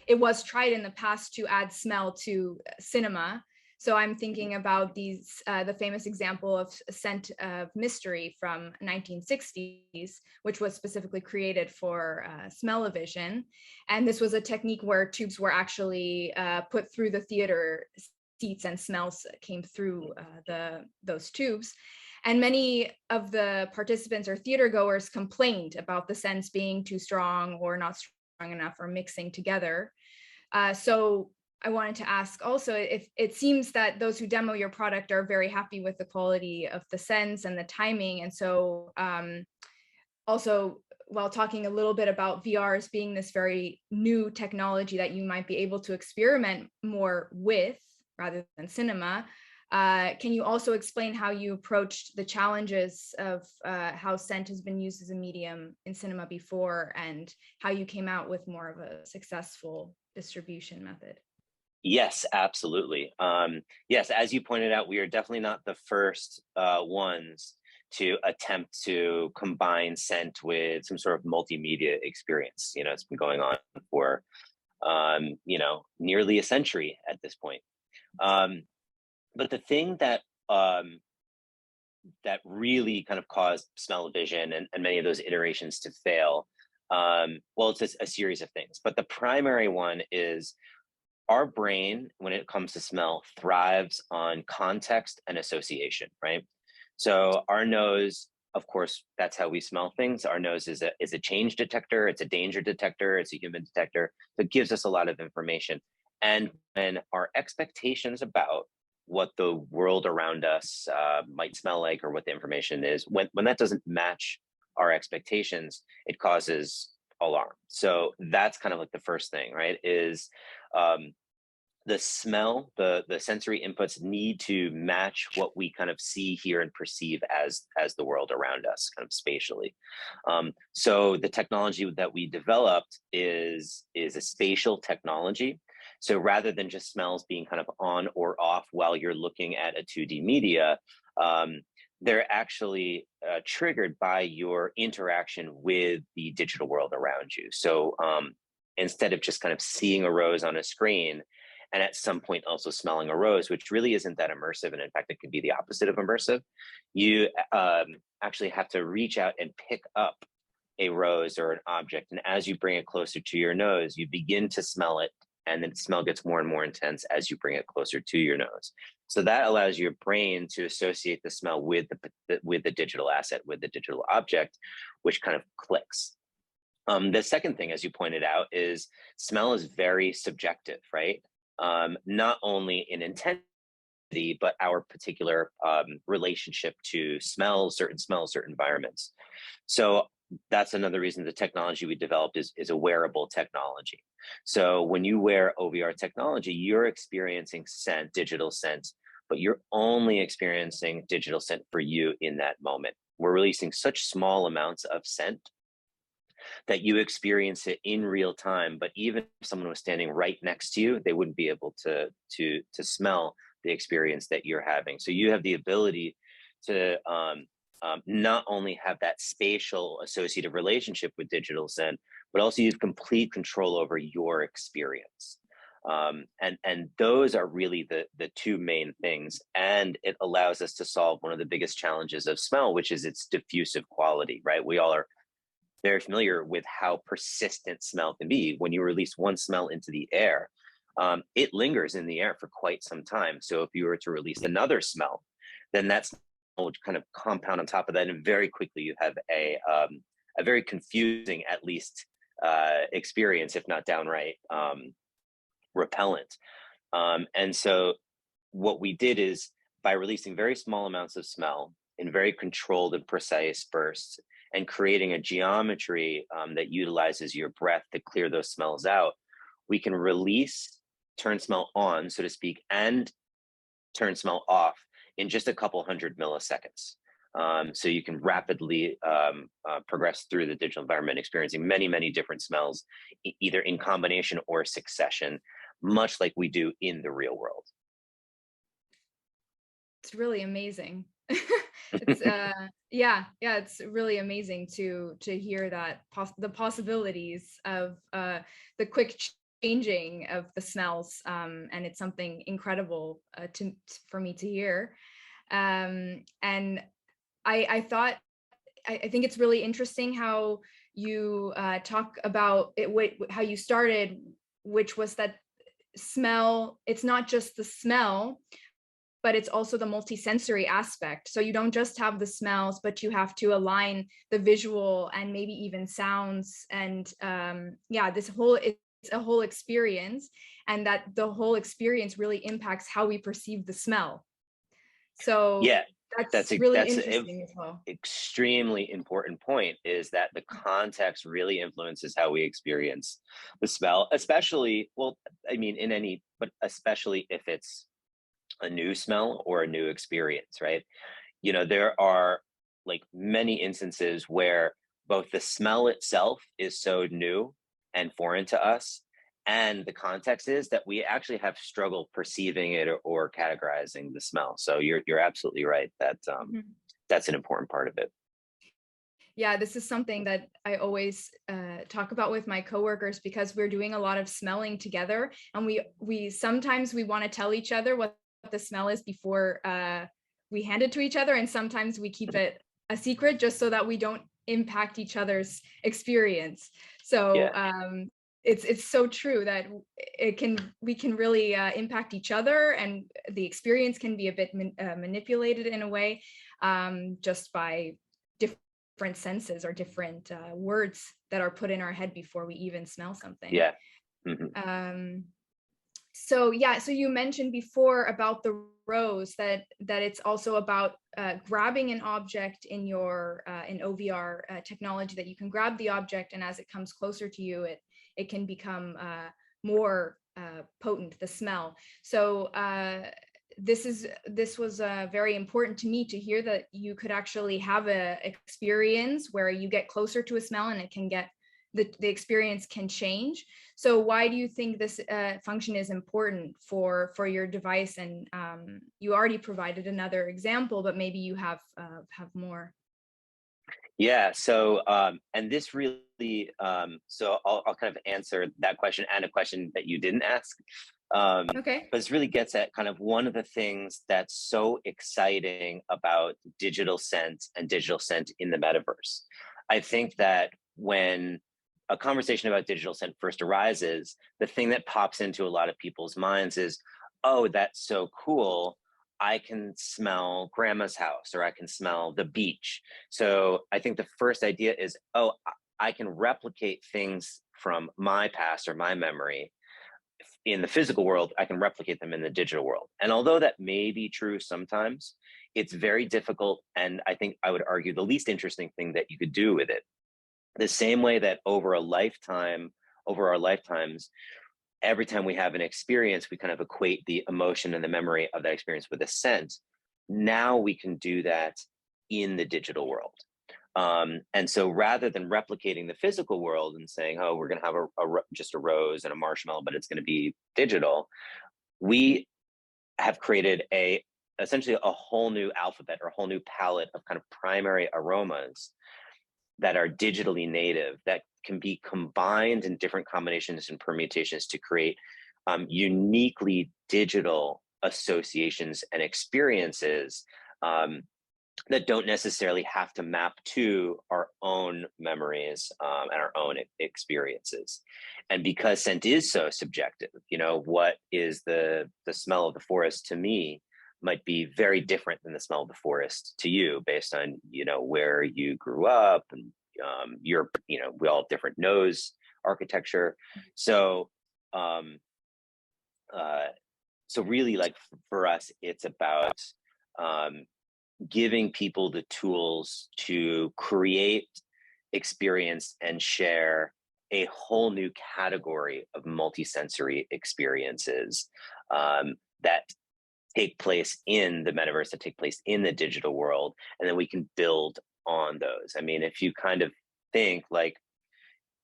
it was tried in the past to add smell to cinema. So I'm thinking about the famous example of Scent of Mystery from 1960s, which was specifically created for smell-o-vision. And this was a technique where tubes were actually put through the theater seats and smells came through those tubes. And many of the participants or theater goers complained about the scents being too strong or not strong enough or mixing together. So I wanted to ask also if it seems that those who demo your product are very happy with the quality of the scents and the timing. And so also, while talking a little bit about VR as being this very new technology that you might be able to experiment more with rather than cinema, can you also explain how you approached the challenges of how scent has been used as a medium in cinema before and how you came out with more of a successful distribution method? Yes, absolutely. Yes, as you pointed out, we are definitely not the first ones to attempt to combine scent with some sort of multimedia experience. It's been going on for nearly a century at this point. But the thing that really kind of caused smell-o-vision and many of those iterations to fail, well, it's a series of things, but the primary one is our brain, when it comes to smell, thrives on context and association, right? So our nose, of course, that's how we smell things. Our nose is a change detector, it's a danger detector, it's a human detector. So it gives us a lot of information. And when our expectations about what the world around us might smell like or what the information is, when that doesn't match our expectations, it causes alarm. So that's kind of like the first thing, right? Is the smell, the sensory inputs need to match what we kind of see, hear, and perceive as the world around us, kind of spatially. So the technology that we developed is a spatial technology. So rather than just smells being kind of on or off while you're looking at a 2D media, they're actually triggered by your interaction with the digital world around you. So instead of just kind of seeing a rose on a screen and at some point also smelling a rose, which really isn't that immersive, and in fact, it can be the opposite of immersive, you actually have to reach out and pick up a rose or an object. And as you bring it closer to your nose, you begin to smell it, and then the smell gets more and more intense as you bring it closer to your nose. So that allows your brain to associate the smell with the digital asset, with the digital object, which kind of clicks. The second thing, as you pointed out, is smell is very subjective, right? Not only in intensity, but our particular relationship to smells, certain environments. So that's another reason the technology we developed is a wearable technology. So when you wear OVR technology, you're experiencing scent, digital scent, but you're only experiencing digital scent for you in that moment. We're releasing such small amounts of scent that you experience it in real time, but even if someone was standing right next to you, they wouldn't be able to smell the experience that you're having. So you have the ability to not only have that spatial associative relationship with digital scent, but also you have complete control over your experience. And those are really the two main things. And it allows us to solve one of the biggest challenges of smell, which is its diffusive quality, right? We all are very familiar with how persistent smell can be. When you release one smell into the air, it lingers in the air for quite some time. So if you were to release another smell, then that's kind of compound on top of that, and very quickly you have a very confusing, at least, experience, if not downright repellent. And so what we did is, by releasing very small amounts of smell in very controlled and precise bursts, and creating a geometry that utilizes your breath to clear those smells out, we can turn smell on, so to speak, and turn smell off in just a couple hundred milliseconds. So you can rapidly progress through the digital environment, experiencing many, many different smells, either in combination or succession, much like we do in the real world. It's really amazing. It's it's really amazing to hear that the possibilities of the quick changing of the smells, and it's something incredible for me to hear. And I thought, I think it's really interesting how you talk about it, how you started, which was that smell, it's not just the smell, but it's also the multisensory aspect. So you don't just have the smells, but you have to align the visual and maybe even sounds. And yeah, it's a whole experience, and that the whole experience really impacts how we perceive the smell. So Yeah, that's really that's interesting as well. extremely important point, is that the context really influences how we experience the smell, especially, well, I mean, but especially if it's a new smell or a new experience, right? There are like many instances where both the smell itself is so new and foreign to us, and the context is that we actually have struggle perceiving it, or categorizing the smell. So you're absolutely right that Mhm. that's an important part of it. Yeah, this is something that I always talk about with my coworkers, because we're doing a lot of smelling together, and we sometimes we want to tell each other what the smell is before we hand it to each other, and sometimes we keep it a secret just so that we don't impact each other's experience. So Yeah, it's so true that we can really impact each other, and the experience can be a bit manipulated in a way, just by different senses or different words that are put in our head before we even smell something. yeah. Mhm. Um, so yeah, so you mentioned before about the rose, that it's also about grabbing an object in your in OVR technology, that you can grab the object, and as it comes closer to you, it can become more potent, the smell. So this was very important to me to hear, that you could actually have a experience where you get closer to a smell, and it can get the experience can change. So why do you think this function is important for your device? And you already provided another example, but maybe you have more. Yeah. So, and this really, so I'll kind of answer that question and a question that you didn't ask. Okay. But this really gets at kind of one of the things that's so exciting about digital scent and digital scent in the metaverse. I think that when a conversation about digital scent first arises, the thing that pops into a lot of people's minds is, oh, that's so cool. I can smell grandma's house, or I can smell the beach. So I think the first idea is, oh, I can replicate things from my past or my memory in the physical world. I can replicate them in the digital world. And although that may be true sometimes, it's very difficult. And I think I would argue the least interesting thing that you could do with it. The same way that over our lifetimes, every time we have an experience, we kind of equate the emotion and the memory of that experience with a scent. Now we can do that in the digital world. And so rather than replicating the physical world and saying, oh, we're going to have just a rose and a marshmallow, but it's going to be digital, we have created essentially a whole new alphabet, or a whole new palette of kind of primary aromas that are digitally native, that can be combined in different combinations and permutations to create uniquely digital associations and experiences, that don't necessarily have to map to our own memories, and our own experiences. And because scent is so subjective, what is the smell of the forest to me might be very different than the smell of the forest to you, based on where you grew up, and we all have different nose architecture. So um, uh, so really, like, for us, it's about um, giving people the tools to create, experience, and share a whole new category of multisensory experiences, that take place in the metaverse, that take place in the digital world, and then we can build on those. I mean, if you kind of think like,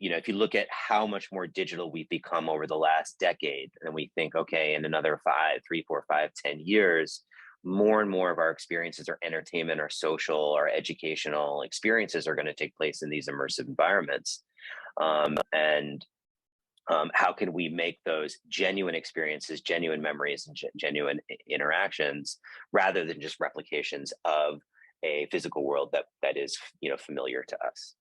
if you look at how much more digital we've become over the last decade, and we think, okay, in another 5, 3, 4, 5, 10 years, more and more of our experiences, our entertainment, our social, our educational experiences are going to take place in these immersive environments. And How can we make those genuine experiences, genuine memories, and genuine interactions, rather than just replications of a physical world that is familiar to us?